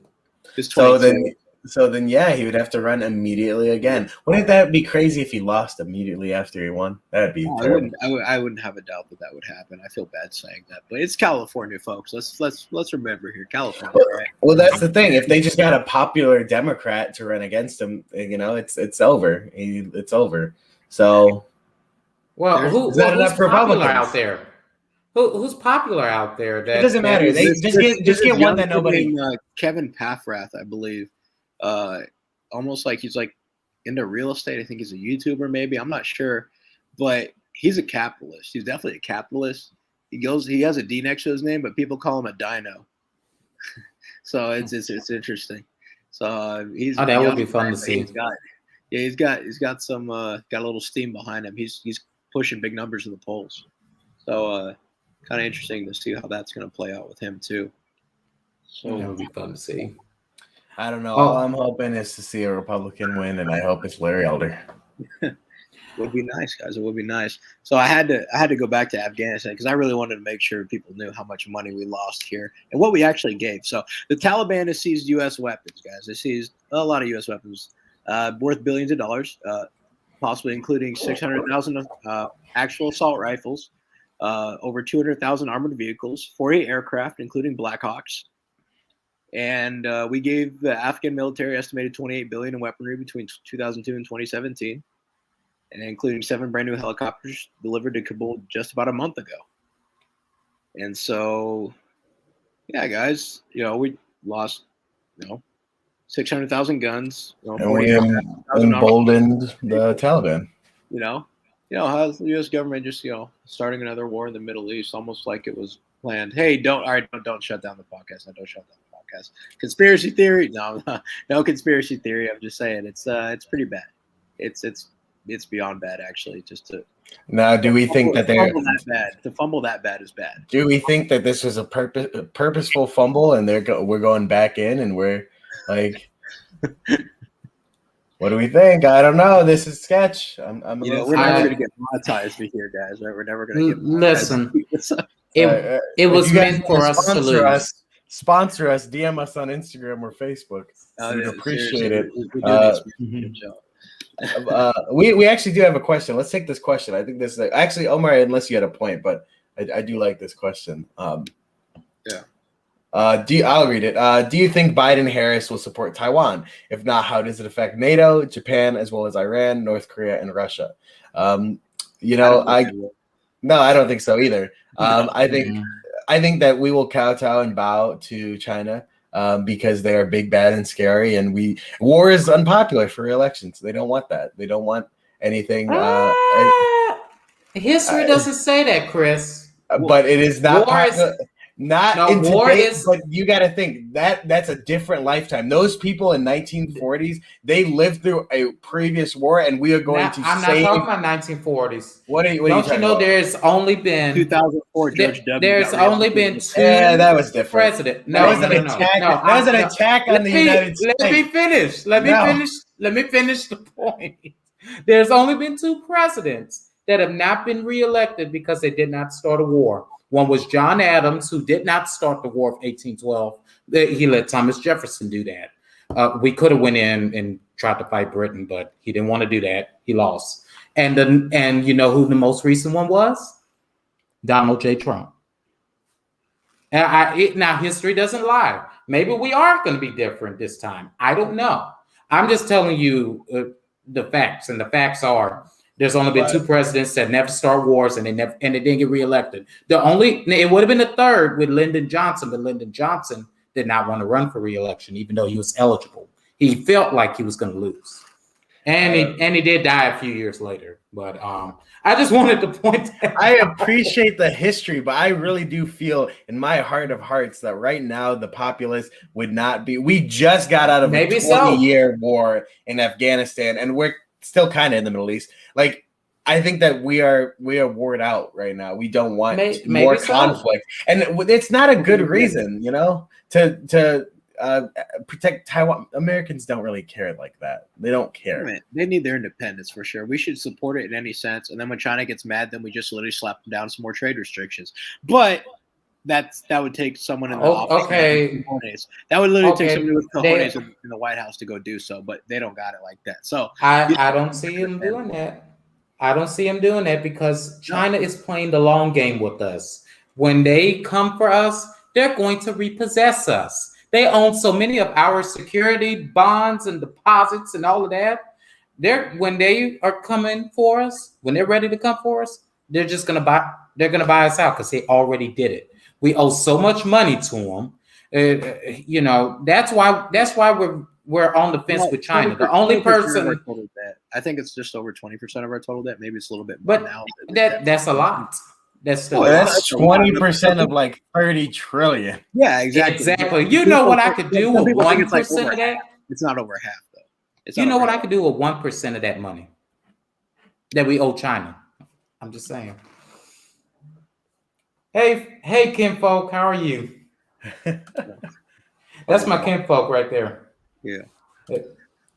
It's 22. So then, yeah, he would have to run immediately again. Wouldn't that be crazy if he lost immediately after he won? That'd be terrible. I wouldn't have a doubt that would happen. I feel bad saying that, but it's California, folks. Let's remember here, California. Right? Well, that's the thing. If they just got a popular Democrat to run against him, it's over. It's over. So, well, who's popular out there? Who's popular out there? It doesn't matter. They just get one that nobody. Kevin Paffrath, I believe. Almost like he's like into real estate. I think he's a YouTuber, maybe. I'm not sure, but he's a capitalist. He's definitely a capitalist. He has a D next to his name, but people call him a dino. So it's interesting. So he's that would be fun to see. He's got some got a little steam behind him. He's pushing big numbers in the polls. So kind of interesting to see how that's going to play out with him too. So that would be fun to see. I don't know. All I'm hoping is to see a Republican win, and I hope it's Larry Elder. It would be nice, guys. It would be nice. So I had to go back to Afghanistan because I really wanted to make sure people knew how much money we lost here and what we actually gave. So the Taliban has seized U.S. weapons, guys. They seized a lot of U.S. weapons worth billions of dollars, possibly including 600,000 actual assault rifles, over 200,000 armored vehicles, 40 aircraft, including Blackhawks. And we gave the Afghan military estimated $28 billion in weaponry between 2002 and 2017, and including 7 brand new helicopters delivered to Kabul just about a month ago. And so, yeah, guys, we lost, 600,000 guns. And we emboldened the Taliban. How the U.S. government just, starting another war in the Middle East, almost like it was planned. Hey, don't shut down the podcast. Don't shut down the podcast. Conspiracy theory? No conspiracy theory. I'm just saying it's pretty bad. It's beyond bad, actually. Just to now, do we think that they're to fumble that bad is bad? Do we think that this was a purposeful fumble and we're going back in and we're like, what do we think? I don't know. This is sketch. We're never going to get monetized here, guys. Right? We're never going to get monetized. Listen. It was meant for us to lose. Sponsor us. DM us on Instagram or Facebook. We'd appreciate it. We actually do have a question. Let's take this question. I think this is actually Omar, unless you had a point, but I do like this question. I'll read it. Do you think Biden-Harris will support Taiwan? If not, how does it affect NATO, Japan, as well as Iran, North Korea, and Russia? No, I don't think so either. I think that we will kowtow and bow to China because they are big, bad, and scary. And war is unpopular for elections. They don't want that. They don't want anything. History doesn't say that, Chris. But it is not popular. But you got to think that's a different lifetime. Those people in 1940s, they lived through a previous war, and we are going to. I'm not talking about 1940s. What are you talking about? There's only been 2004 George W. There's only been 2. Yeah, that was different. President. That was an attack on the United States. Let me finish. Let me finish the point. There's only been 2 presidents that have not been reelected because they did not start a war. One was John Adams, who did not start the War of 1812. He let Thomas Jefferson do that. We could have went in and tried to fight Britain, but he didn't want to do that. He lost. And you know who the most recent one was? Donald J. Trump. Now, history doesn't lie. Maybe we are going to be different this time. I don't know. I'm just telling you the facts, and the facts are there's only been 2 presidents that never start wars, and they didn't get reelected. It would have been a third with Lyndon Johnson, but Lyndon Johnson did not want to run for reelection, even though he was eligible. He felt like he was going to lose, and he did die a few years later. But I just wanted to point that I appreciate the history, but I really do feel in my heart of hearts that right now the populace would not be. We just got out of a 20-year war in Afghanistan, and we're still kind of in the Middle East. Like, I think that we are worn out right now. We don't want Maybe more so. conflict, and it's not a good reason, to protect Taiwan. Americans don't really care like that. They don't care. Man, they need their independence for sure. We should support it in any sense. And then when China gets mad, then we just literally slap them down some more trade restrictions. But that would take someone in the office. Okay. That would literally take Okay, someone with they- cojones in the White House to go do so, but they don't got it like that. So I don't see him doing that. I don't see him doing that because China is playing the long game with us. When they come for us, they're going to repossess us. They own so many of our security bonds and deposits and all of that. When they are coming for us, when they're ready to come for us, they're just gonna buy. They're gonna buy us out because they already did it. We owe so much money to them. That's why we're on the fence with China. The only person. I think it's just over 20% of our total debt. Maybe it's a little bit more now. That's a lot. That's still that's 20% of like 30 trillion. Yeah, exactly. Exactly. You know what I could do with 1% of that? It's not over half though. You know what I could do with 1% of that money that we owe China? I'm just saying. Hey, kinfolk, how are you? That's my kinfolk right there. Yeah.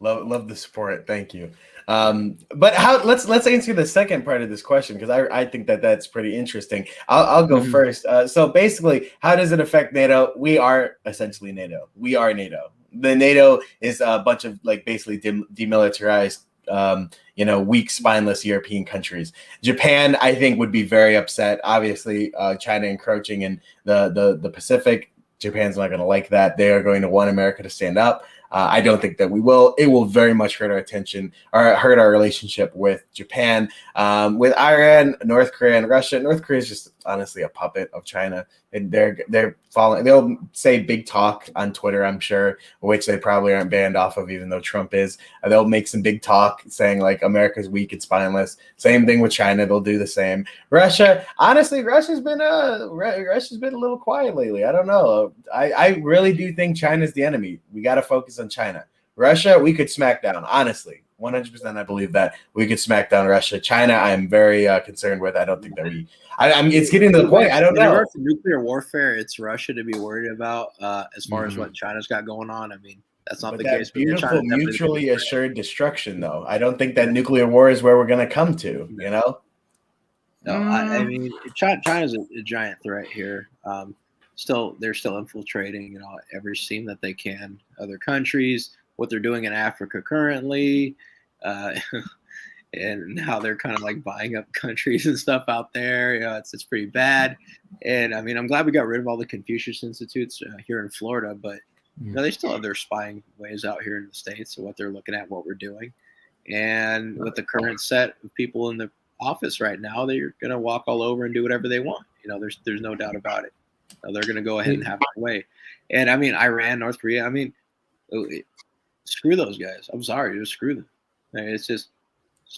Love the support. Thank you. But let's answer the second part of this question because I think that's pretty interesting. I'll go first. So basically, how does it affect NATO? We are essentially NATO. We are NATO. The NATO is a bunch of like basically demilitarized, weak, spineless European countries. Japan, I think, would be very upset. Obviously, China encroaching in the Pacific. Japan's not going to like that. They are going to want America to stand up. I don't think that we will. It will very much hurt our attention or hurt our relationship with Japan, with Iran, North Korea, and Russia. North Korea is just honestly a puppet of China, and they're following. They'll say big talk on Twitter, I'm sure, which they probably aren't banned off of, even though Trump is. They'll make some big talk saying like America's weak and spineless. Same thing with China. They'll do the same. Russia, honestly, Russia's been a little quiet lately. I don't know. I really do think China's the enemy. We got to focus on China. Russia, we could smack down. Honestly, 100%. I believe that we could smack down Russia. China, I'm very concerned with. I don't think that we. It's getting to the point. I don't know. In regards to nuclear warfare, it's Russia to be worried about. As far as what China's got going on, I mean, that's not the case. Beautiful, mutually assured destruction, though. I don't think that nuclear war is where we're going to come to. No, I mean, China's a giant threat here. They're still infiltrating, every seam that they can, other countries. What they're doing in Africa currently, and how they're kind of like buying up countries and stuff out there. It's pretty bad. And I mean, I'm glad we got rid of all the Confucius Institutes here in Florida, but they still have their spying ways out here in the States and what they're looking at, what we're doing. And with the current set of people in the office right now, they're going to walk all over and do whatever they want. There's no doubt about it. They're going to go ahead and have their way. And I mean, Iran, North Korea, I mean, screw those guys. I'm sorry, just screw them. It's just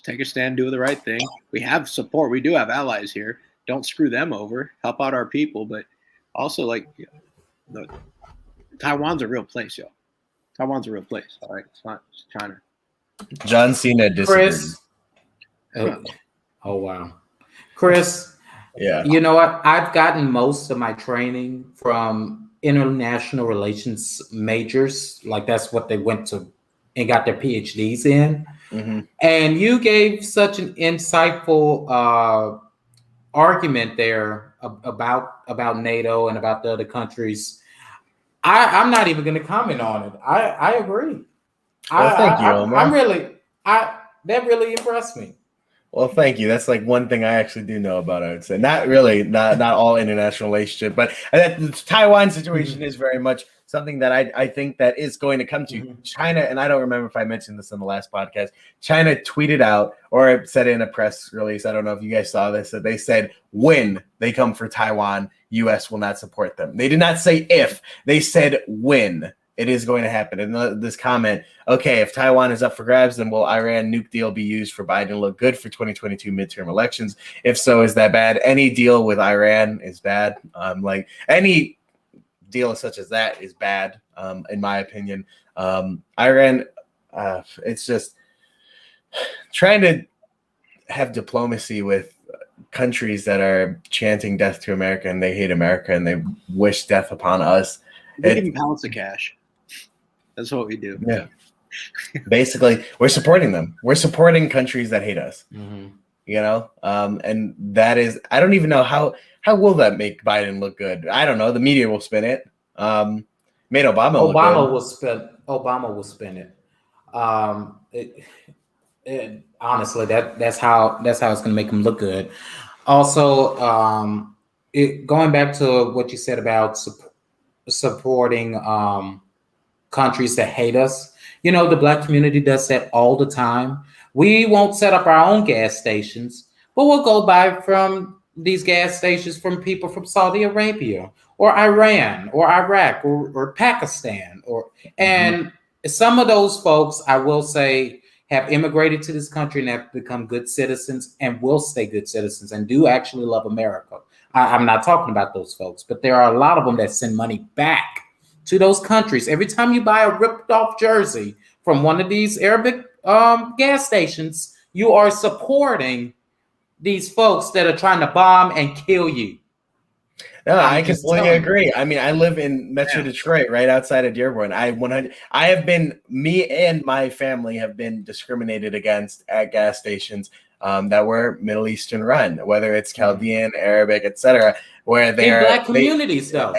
take a stand, do the right thing. We have support. We do have allies here. Don't screw them over. Help out our people, but also Taiwan's a real place, yo. Taiwan's a real place. All right, it's not China. John Cena disagrees. Chris. Oh wow, Chris. Yeah. You know what? I've gotten most of my training from international relations majors. Like that's what they went to and got their PhDs in. Mm-hmm. And you gave such an insightful argument there about NATO and about the other countries. I'm not even going to comment on it. I agree. Well, thank you, Omar. That really impressed me. Well, thank you. That's like one thing I actually do know about, I would say. Not all international relationship, but the Taiwan situation is very much something that I think that is going to come to China. And I don't remember if I mentioned this in the last podcast. China tweeted out or said in a press release, I don't know if you guys saw this, that they said when they come for Taiwan, U.S. will not support them. They did not say if. They said when. It is going to happen. And this comment, okay, if Taiwan is up for grabs, then will Iran nuke deal be used for Biden to look good for 2022 midterm elections? If so, is that bad? Any deal with Iran is bad. Any deal such as that is bad, in my opinion. Iran, it's just trying to have diplomacy with countries that are chanting death to America and they hate America and they wish death upon us. We give them pallets of cash. That's what we do. Yeah. Basically, we're supporting them. We're supporting countries that hate us. Mm-hmm. You know, and that is, I don't even know how will that make Biden look good. I don't know. The media will spin it. Made Obama look good. Obama will spin it. Honestly, that's how it's going to make him look good. Also, going back to what you said about supporting countries that hate us. You know, the Black community does that all the time. We won't set up our own gas stations, but we'll go buy from these gas stations from people from Saudi Arabia or Iran or Iraq or Pakistan and some of those folks, I will say, have immigrated to this country and have become good citizens and will stay good citizens and do actually love America. I'm not talking about those folks, but there are a lot of them that send money back to those countries. Every time you buy a ripped off jersey from one of these Arabic gas stations, you are supporting these folks that are trying to bomb and kill you. No, I completely agree. I mean, I live in Metro Detroit, right outside of Dearborn. I have been, me and my family have been discriminated against at gas stations that were Middle Eastern run, whether it's Chaldean, Arabic, etc., where they are Black communities, though.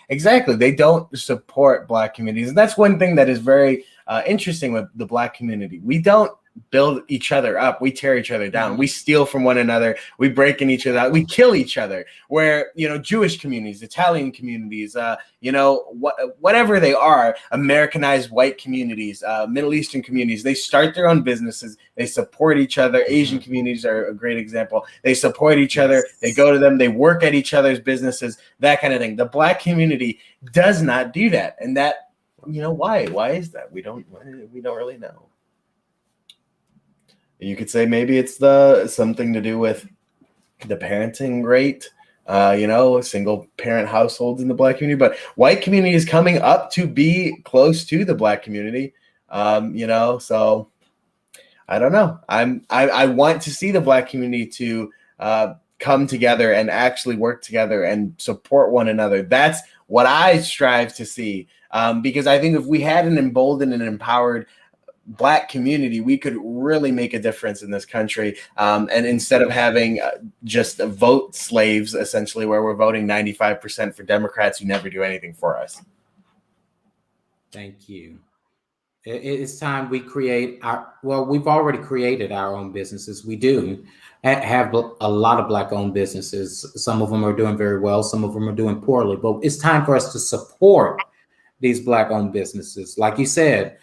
Exactly, they don't support Black communities, and that's one thing that is very interesting with the Black community. We don't build each other up. We tear each other down. We steal from one another. We break in each other out. We kill each other. Where, you know, Jewish communities, Italian communities, you know, whatever they are, Americanized white communities, Middle Eastern communities, they start their own businesses. They support each other. Asian communities are a great example. They support each other. They go to them. They work at each other's businesses, that kind of thing. The Black community does not do that. And that, you know, why? Why is that? We don't really know. You could say maybe it's something to do with the parenting rate, you know, single parent households in the Black community, but white community is coming up to be close to the Black community, you know, so I don't know. I want to see the Black community to come together and actually work together and support one another. That's what I strive to see, because I think if we had an emboldened and empowered Black community, we could really make a difference in this country. And instead of having just vote slaves, essentially, where we're voting 95% for Democrats who never do anything for us. Thank you. It's time we create we've already created our own businesses. We do have a lot of Black-owned businesses. Some of them are doing very well. Some of them are doing poorly. But it's time for us to support these Black-owned businesses. Like you said,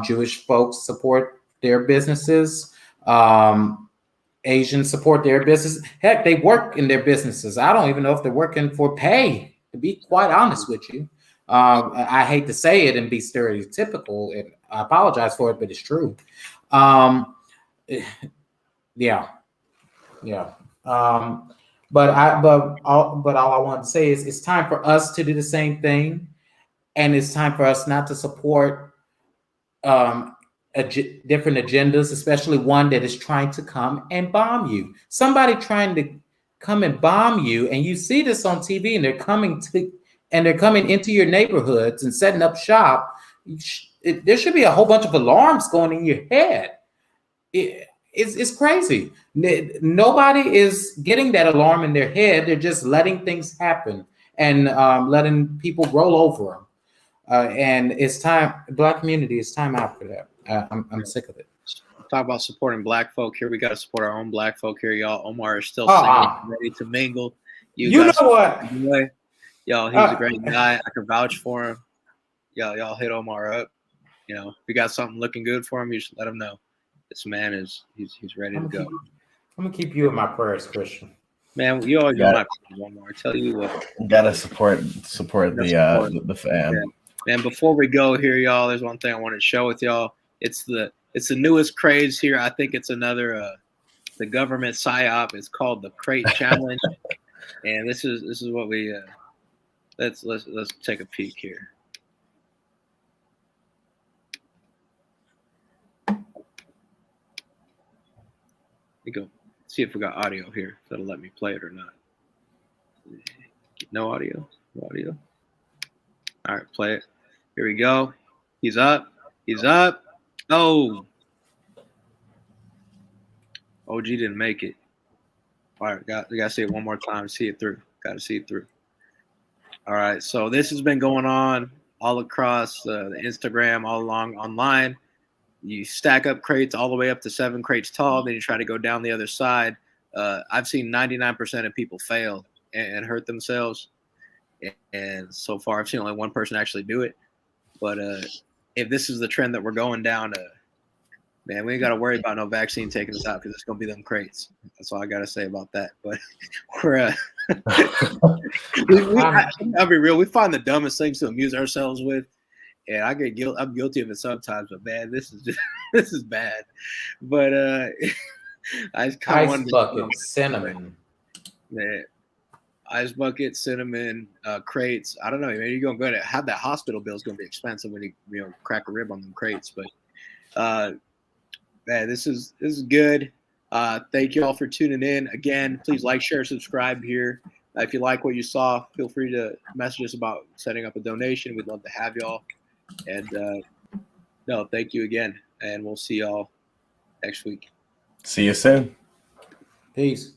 Jewish folks support their businesses. Asians support their business. Heck, they work in their businesses. I don't even know if they're working for pay, to be quite honest with you. I hate to say it and be stereotypical, and I apologize for it, but it's true. Yeah. But all I want to say is it's time for us to do the same thing, and it's time for us not to support different agendas, especially one that is trying to come and bomb you. Somebody trying to come and bomb you, and you see this on TV, and they're coming into your neighborhoods and setting up shop. There should be a whole bunch of alarms going in your head. It's crazy. Nobody is getting that alarm in their head. They're just letting things happen and letting people roll over them. And it's time, Black community, it's time out for that. I'm sick of it. Talk about supporting Black folk here. We got to support our own Black folk here, y'all. Omar is still single, ready to mingle. You know what? Y'all, he's a great guy. I can vouch for him. Y'all hit Omar up. You know, if you got something looking good for him, you should let him know. This man he's ready to go. I'm gonna keep you in my prayers, Christian. Man, you always got my prayers, Omar. I tell you what. You gotta support the fam. Yeah. And before we go here, y'all, there's one thing I want to share with y'all. It's the newest craze here. I think it's another the government psyop. It's called the Crate Challenge, and this is what we let's take a peek here. Here we go. see if we got audio here. If that'll let me play it or not. No audio. No audio. All right, play it. Here we go. He's up. He's up. Oh. OG didn't make it. All right, we got to see it one more time. See it through. Got to see it through. All right, so this has been going on all across the Instagram, all along online. You stack up crates all the way up to 7 crates tall. Then you try to go down the other side. I've seen 99% of people fail and hurt themselves. And so far, I've seen only one person actually do it. But if this is the trend that we're going down, man, we ain't got to worry about no vaccine taking us out because it's going to be them crates. That's all I got to say about that. But we're I'll be real. We find the dumbest things to amuse ourselves with. And I'm guilty of it sometimes, but man, this is bad. But I just kind of Ice bucket, cinnamon. Man, ice bucket, cinnamon, crates. I don't know. Maybe you're gonna have that hospital bill is gonna be expensive when you crack a rib on them crates. But man, this is good. Thank you all for tuning in. Again, please like, share, subscribe here. If you like what you saw, feel free to message us about setting up a donation. We'd love to have y'all. And no, thank you again. And we'll see y'all next week. See you soon. Peace.